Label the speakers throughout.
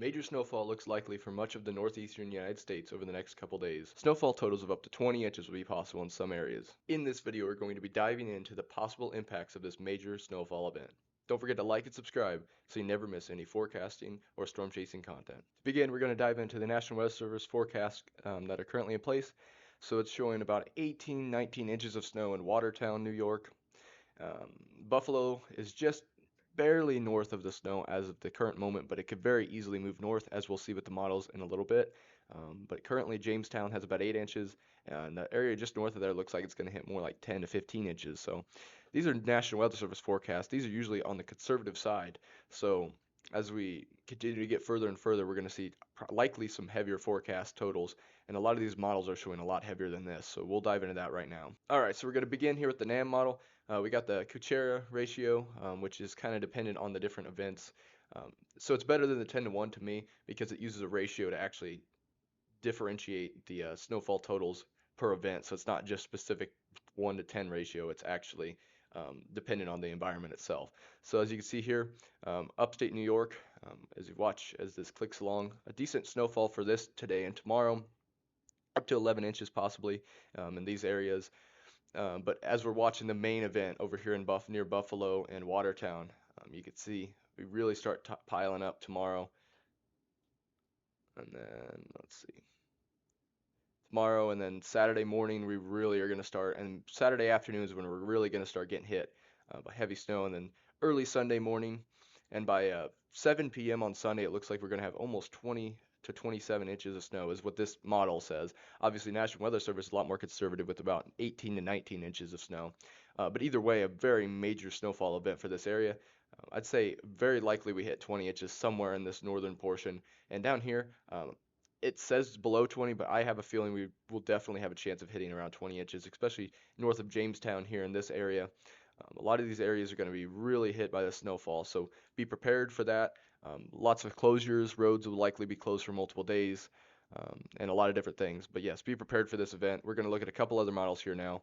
Speaker 1: Major snowfall looks likely for much of the northeastern United States over the next couple days. Snowfall totals of up to 20 inches will be possible in some areas. In this video, we're going to be diving into the possible impacts of this major snowfall event. Don't forget to like and subscribe so you never miss any forecasting or storm chasing content. To begin, we're going to dive into the National Weather Service forecasts that are currently in place. So it's showing about 19 inches of snow in Watertown, New York. Buffalo is just barely north of the snow as of the current moment, but it could very easily move north, as we'll see with the models in a little bit. But currently Jamestown has about 8 inches, and the area just north of there looks like it's going to hit more like 10 to 15 inches. So these are National Weather Service forecasts. These are usually on the conservative side. So as we continue to get further and further, we're going to see likely some heavier forecast totals, and a lot of these models are showing a lot heavier than this, so we'll dive into that right now. Alright, so we're going to begin here with the NAM model. We got the 𝘍𝙬 ratio, which is kind of dependent on the different events. So it's better than the 10 to 1 to me because it uses a ratio to actually differentiate the snowfall totals per event. So it's not just specific 1 to 10 ratio, it's actually dependent on the environment itself. So as you can see here, upstate New York, as you watch as this clicks along, a decent snowfall for this today and tomorrow, up to 11 inches possibly in these areas. But as we're watching the main event over here in near Buffalo and Watertown, you can see we really start piling up tomorrow. And then let's see, tomorrow and then Saturday morning we really are going to start, and Saturday afternoon is when we're really going to start getting hit by heavy snow, and then early Sunday morning, and by 7 p.m. on Sunday it looks like we're going to have almost 20 to 27 inches of snow is what this model says. Obviously National Weather Service is a lot more conservative with about 18 to 19 inches of snow, but either way a very major snowfall event for this area. I'd say very likely we hit 20 inches somewhere in this northern portion, and down here it says below 20, but I have a feeling we will definitely have a chance of hitting around 20 inches, especially north of Jamestown here in this area. A lot of these areas are going to be really hit by the snowfall, so be prepared for that. Lots of closures, roads will likely be closed for multiple days, and a lot of different things. But yes, be prepared for this event. We're going to look at a couple other models here now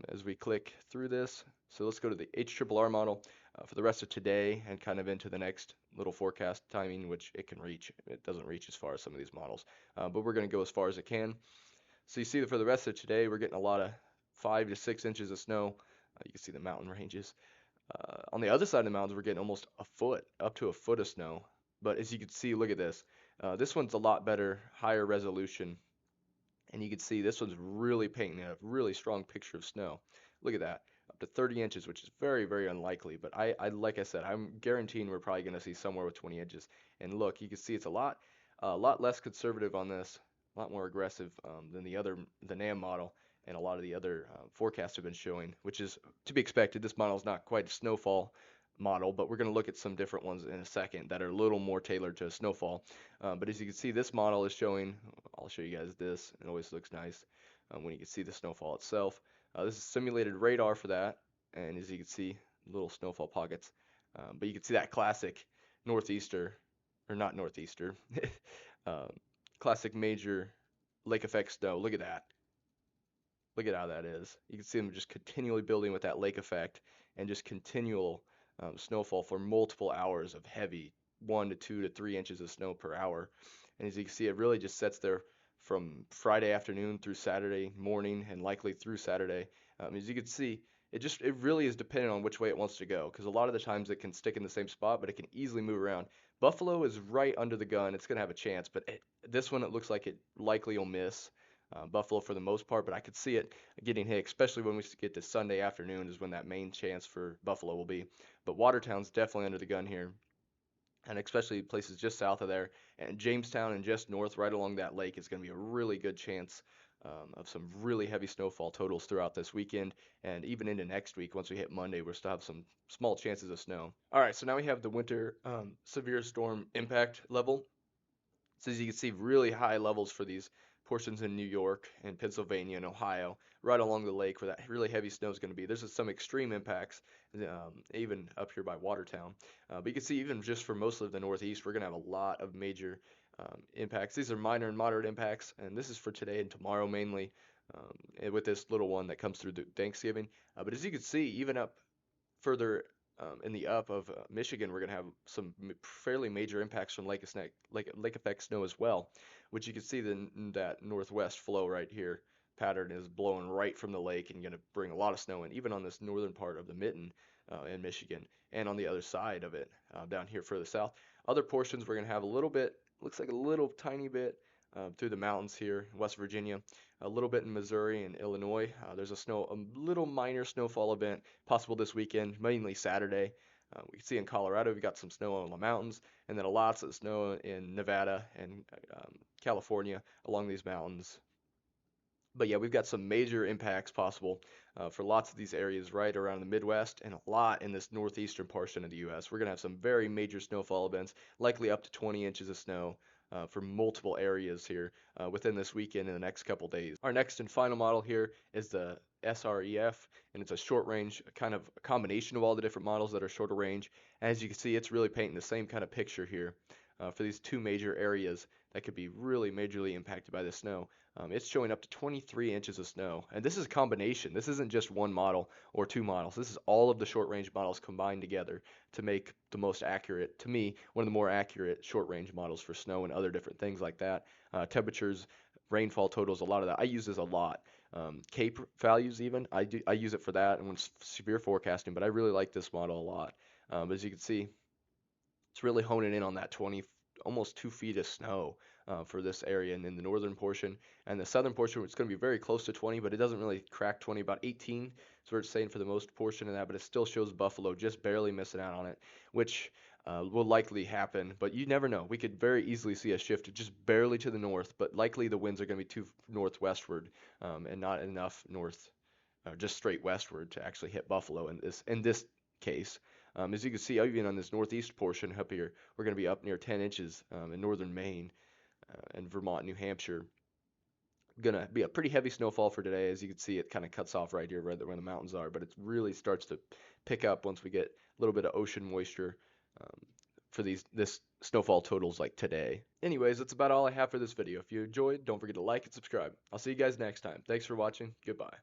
Speaker 1: as we click through this. So let's go to the HRRR model for the rest of today and kind of into the next little forecast timing, which it can reach. It doesn't reach as far as some of these models, but we're going to go as far as it can. So you see that for the rest of today, we're getting a lot of 5 to 6 inches of snow. You can see the mountain ranges. On the other side of the mountains, we're getting almost a foot, up to a foot of snow. But as you can see, look at this. This one's a lot better, higher resolution. And you can see this one's really painting a really strong picture of snow. Look at that, up to 30 inches, which is very, very unlikely. But I like I said, I'm guaranteeing we're probably going to see somewhere with 20 inches. And look, you can see it's a lot less conservative on this, a lot more aggressive than the NAM model. And a lot of the other forecasts have been showing, which is to be expected. This model is not quite a snowfall model, but we're going to look at some different ones in a second that are a little more tailored to snowfall. But as you can see, this model is showing, I'll show you guys this, it always looks nice when you can see the snowfall itself. This is simulated radar for that, and as you can see, little snowfall pockets. But you can see that classic northeaster, or not northeaster, classic major lake effect snow. Look at that. Look at how that is. You can see them just continually building with that lake effect and just continual snowfall for multiple hours of heavy 1 to 2 to 3 inches of snow per hour. And as you can see, it really just sets there from Friday afternoon through Saturday morning and likely through Saturday. As you can see, it really is dependent on which way it wants to go, because a lot of the times it can stick in the same spot, but it can easily move around. Buffalo is right under the gun. It's going to have a chance, but this one it looks like it likely will miss. Buffalo for the most part, but I could see it getting hit, especially when we get to Sunday afternoon is when that main chance for Buffalo will be. But Watertown's definitely under the gun here, and especially places just south of there, and Jamestown and just north right along that lake is going to be a really good chance of some really heavy snowfall totals throughout this weekend, and even into next week. Once we hit Monday, we'll still have some small chances of snow. Alright, so now we have the winter severe storm impact level. So as you can see, really high levels for these portions in New York and Pennsylvania and Ohio, right along the lake where that really heavy snow is going to be. There's some extreme impacts, even up here by Watertown. But you can see even just for most of the Northeast, we're going to have a lot of major impacts. These are minor and moderate impacts, and this is for today and tomorrow mainly, with this little one that comes through Thanksgiving. But as you can see, even up further In the up of Michigan, we're going to have some fairly major impacts from lake effect snow as well, which you can see that northwest flow right here pattern is blowing right from the lake and going to bring a lot of snow in, even on this northern part of the mitten in Michigan, and on the other side of it down here further south. Other portions we're going to have a little bit, looks like a little tiny bit through the mountains here, West Virginia, a little bit in Missouri and Illinois. There's a little minor snowfall event possible this weekend, mainly Saturday. We can see in Colorado we got some snow on the mountains, and then lots of snow in Nevada and California along these mountains. But yeah, we've got some major impacts possible for lots of these areas right around the Midwest and a lot in this northeastern portion of the U.S. We're going to have some very major snowfall events, likely up to 20 inches of snow for multiple areas here within this weekend and the next couple days. Our next and final model here is the SREF, and it's a short range, kind of a combination of all the different models that are shorter range. As you can see, it's really painting the same kind of picture here for these two major areas that could be really majorly impacted by the snow. It's showing up to 23 inches of snow, and this is a combination. This isn't just one model or two models. This is all of the short range models combined together to make the most accurate, to me, one of the more accurate short range models for snow and other different things like that. Temperatures, rainfall totals, a lot of that. I use this a lot. CAPE values even, I use it for that and when it's severe forecasting, but I really like this model a lot. As you can see, it's really honing in on that 20, almost 2 feet of snow for this area and in the northern portion. And the southern portion, it's going to be very close to 20, but it doesn't really crack 20, about 18. So we're saying for the most portion of that, but it still shows Buffalo just barely missing out on it, which will likely happen, but you never know. We could very easily see a shift just barely to the north, but likely the winds are going to be too northwestward and not enough north, just straight westward to actually hit Buffalo in this case. As you can see, even on this northeast portion up here, we're going to be up near 10 inches in northern Maine and Vermont, New Hampshire. Going to be a pretty heavy snowfall for today. As you can see, it kind of cuts off right here where the mountains are, but it really starts to pick up once we get a little bit of ocean moisture for this snowfall totals like today. Anyways, that's about all I have for this video. If you enjoyed, don't forget to like and subscribe. I'll see you guys next time. Thanks for watching. Goodbye.